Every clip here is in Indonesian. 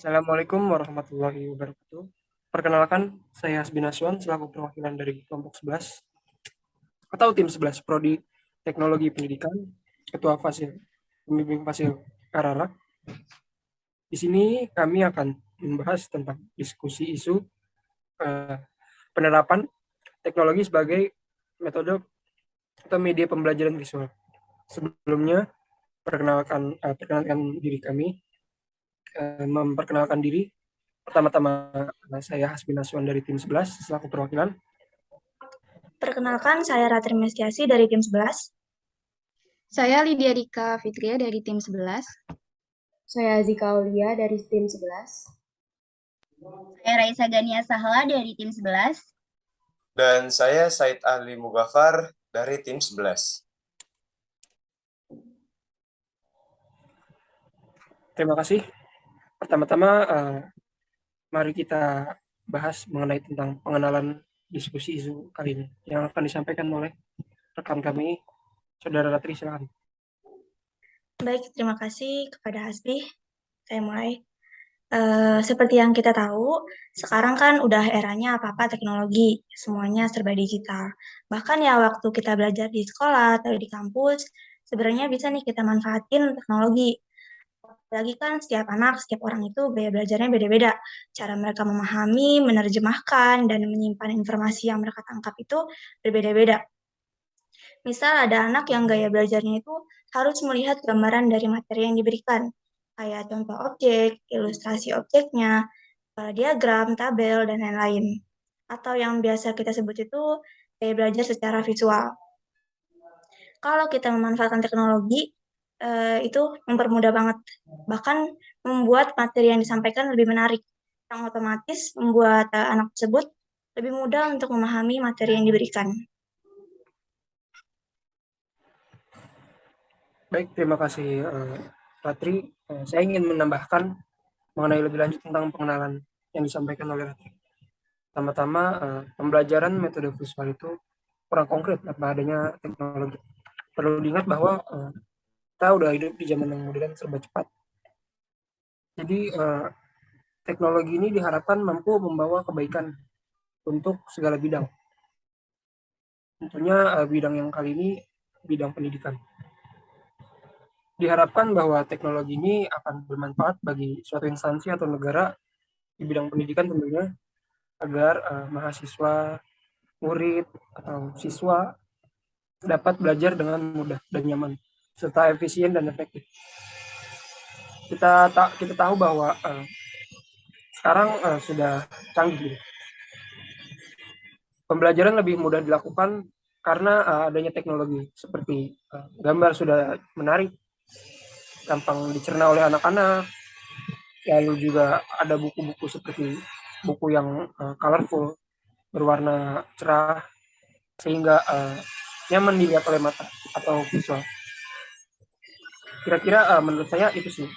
Assalamualaikum warahmatullahi wabarakatuh. Perkenalkan, saya Hasbi Naswan selaku perwakilan dari kelompok 11 atau tim 11 Prodi Teknologi Pendidikan, Ketua Fasil, Pembimbing Fasil Karara. Di sini kami akan membahas tentang diskusi isu eh, penerapan teknologi sebagai metode atau media pembelajaran visual. Sebelumnya, perkenalkan diri kami, memperkenalkan diri. Pertama-tama saya Hasbi Naswan dari tim 11 selaku perwakilan. Perkenalkan, saya Ratri Mestiasi dari tim 11. Saya Lydia Dika Fitria dari tim 11. Saya Zika Aulia dari tim 11. Saya Raisa Gania Sahla dari tim 11. Dan saya Said Ali Mugafar dari tim 11. Terima kasih. Pertama-tama, mari kita bahas mengenai tentang pengenalan diskusi isu kali ini yang akan disampaikan oleh rekan kami, Saudara Ratri, silakan. Baik, terima kasih kepada Hasbi. Saya mulai. Seperti yang kita tahu, sekarang kan udah eranya apa-apa teknologi, semuanya serba digital. Bahkan ya waktu kita belajar di sekolah atau di kampus, sebenarnya bisa nih kita manfaatin teknologi. Apalagi kan setiap anak, setiap orang itu gaya belajarnya beda-beda. Cara mereka memahami, menerjemahkan, dan menyimpan informasi yang mereka tangkap itu berbeda-beda. Misal ada anak yang gaya belajarnya itu harus melihat gambaran dari materi yang diberikan, kayak contoh objek, ilustrasi objeknya, diagram, tabel, dan lain-lain. Atau yang biasa kita sebut itu gaya belajar secara visual. Kalau kita memanfaatkan teknologi, itu mempermudah banget. Bahkan membuat materi yang disampaikan lebih menarik, yang otomatis membuat anak tersebut lebih mudah untuk memahami materi yang diberikan. Baik, terima kasih Ratri. Saya ingin menambahkan mengenai lebih lanjut tentang pengenalan yang disampaikan oleh Ratri. Pertama-tama, pembelajaran metode visual itu kurang konkret tanpa adanya teknologi. Perlu diingat bahwa kita udah hidup di zaman yang modern serba cepat. Jadi teknologi ini diharapkan mampu membawa kebaikan untuk segala bidang. Tentunya bidang yang kali ini bidang pendidikan. Diharapkan bahwa teknologi ini akan bermanfaat bagi suatu instansi atau negara di bidang pendidikan tentunya, agar mahasiswa, murid, atau siswa dapat belajar dengan mudah dan nyaman, serta efisien dan efektif. Kita tahu bahwa sekarang sudah canggih. Pembelajaran lebih mudah dilakukan karena adanya teknologi, seperti gambar sudah menarik, gampang dicerna oleh anak-anak. Lalu juga ada buku-buku seperti buku yang colorful, berwarna cerah, sehingga nyaman dilihat oleh mata atau visual. Kira-kira menurut saya itu sih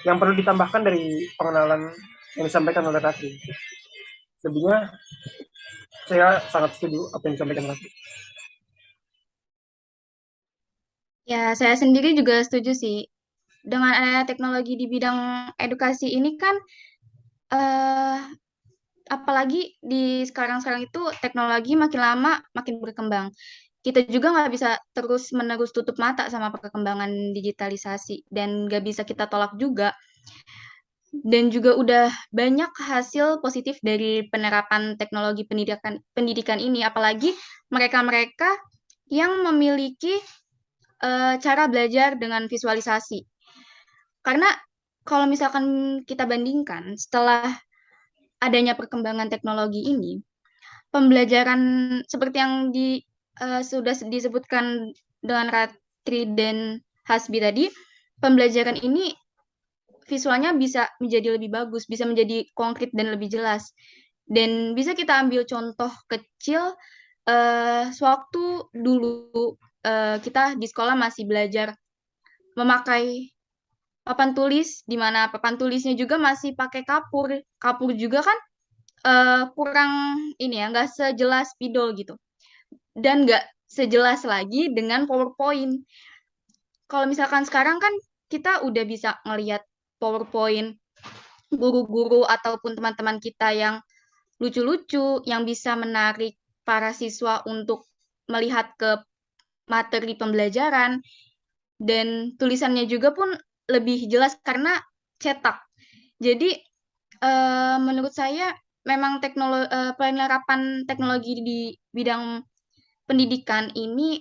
yang perlu ditambahkan dari pengenalan yang disampaikan oleh Ratri. Lebihnya saya sangat setuju apa yang disampaikan Ratri. Ya, saya sendiri juga setuju sih. Dengan adanya teknologi di bidang edukasi ini kan, apalagi di sekarang-sekarang itu teknologi makin lama makin berkembang. Kita juga nggak bisa terus-menerus tutup mata sama perkembangan digitalisasi dan nggak bisa kita tolak juga. Dan juga udah banyak hasil positif dari penerapan teknologi pendidikan ini, apalagi mereka-mereka yang memiliki cara belajar dengan visualisasi. Karena kalau misalkan kita bandingkan setelah adanya perkembangan teknologi ini, pembelajaran seperti yang sudah disebutkan dengan Ratri dan Hasbi tadi, pembelajaran ini visualnya bisa menjadi lebih bagus, bisa menjadi konkret dan lebih jelas. Dan bisa kita ambil contoh kecil, sewaktu dulu kita di sekolah masih belajar memakai papan tulis, di mana papan tulisnya juga masih pakai kapur. Kapur juga kan kurang ini ya, nggak sejelas spidol gitu. Dan nggak sejelas lagi dengan PowerPoint. Kalau misalkan sekarang kan kita udah bisa ngelihat PowerPoint guru-guru ataupun teman-teman kita yang lucu-lucu, yang bisa menarik para siswa untuk melihat ke materi pembelajaran, dan tulisannya juga pun lebih jelas karena cetak. Jadi menurut saya memang penerapan teknologi di bidang pendidikan ini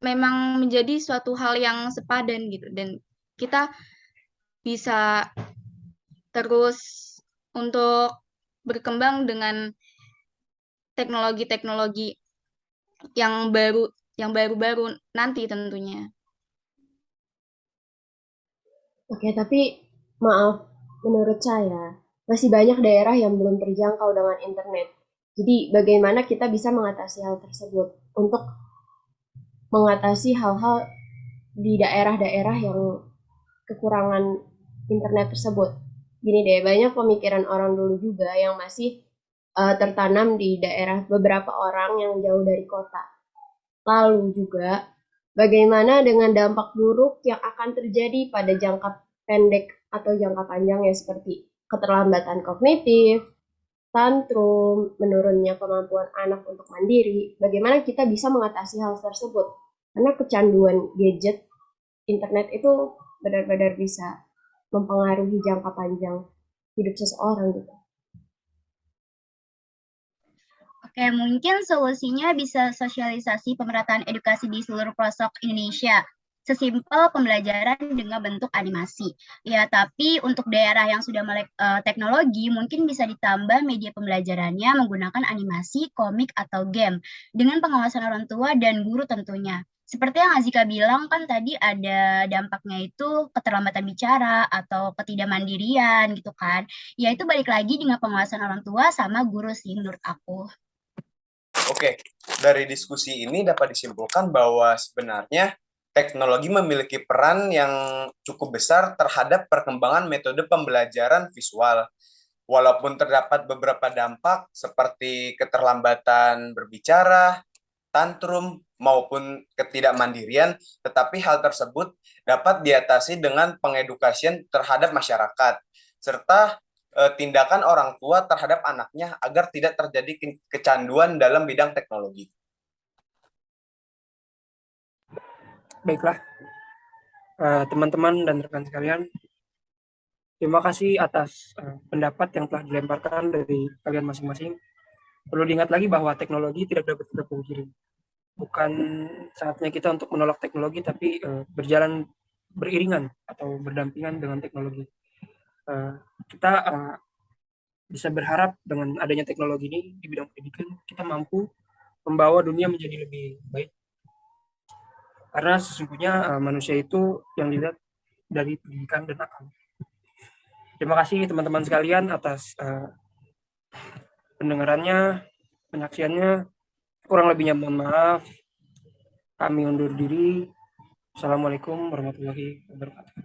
memang menjadi suatu hal yang sepadan gitu, dan kita bisa terus untuk berkembang dengan teknologi-teknologi yang baru-baru nanti tentunya. Oke, tapi maaf, menurut saya masih banyak daerah yang belum terjangkau dengan internet. Jadi bagaimana kita bisa mengatasi hal tersebut untuk mengatasi hal-hal di daerah-daerah yang kekurangan internet tersebut. Gini deh, banyak pemikiran orang dulu juga yang masih tertanam di daerah beberapa orang yang jauh dari kota. Lalu juga, bagaimana dengan dampak buruk yang akan terjadi pada jangka pendek atau jangka panjang ya, seperti keterlambatan kognitif, tantrum, menurunnya kemampuan anak untuk mandiri. Bagaimana kita bisa mengatasi hal tersebut? Karena kecanduan gadget, internet itu benar-benar bisa mempengaruhi jangka panjang hidup seseorang gitu. Oke, mungkin solusinya bisa sosialisasi pemerataan edukasi di seluruh pelosok Indonesia. Sesimpel pembelajaran dengan bentuk animasi. Ya, tapi untuk daerah yang sudah melek teknologi, mungkin bisa ditambah media pembelajarannya menggunakan animasi, komik, atau game. Dengan pengawasan orang tua dan guru tentunya. Seperti yang Azika bilang kan tadi ada dampaknya itu keterlambatan bicara atau ketidakmandirian gitu kan. Ya itu balik lagi dengan pengawasan orang tua sama guru sih menurut aku. Oke, dari diskusi ini dapat disimpulkan bahwa sebenarnya teknologi memiliki peran yang cukup besar terhadap perkembangan metode pembelajaran visual. Walaupun terdapat beberapa dampak seperti keterlambatan berbicara, tantrum, maupun ketidakmandirian, tetapi hal tersebut dapat diatasi dengan pengedukasian terhadap masyarakat, serta tindakan orang tua terhadap anaknya agar tidak terjadi kecanduan dalam bidang teknologi. Baiklah, teman-teman dan rekan sekalian, terima kasih atas pendapat yang telah dilemparkan dari kalian masing-masing. Perlu diingat lagi bahwa teknologi tidak dapat kita pungkiri. Bukan saatnya kita untuk menolak teknologi, tapi berjalan beriringan atau berdampingan dengan teknologi. Kita bisa berharap dengan adanya teknologi ini di bidang pendidikan, kita mampu membawa dunia menjadi lebih baik. Karena sesungguhnya manusia itu yang dilihat dari pendidikan dan akal. Terima kasih teman-teman sekalian atas pendengarannya, penyaksiannya. Kurang lebihnya mohon maaf. Kami undur diri. Assalamualaikum warahmatullahi wabarakatuh.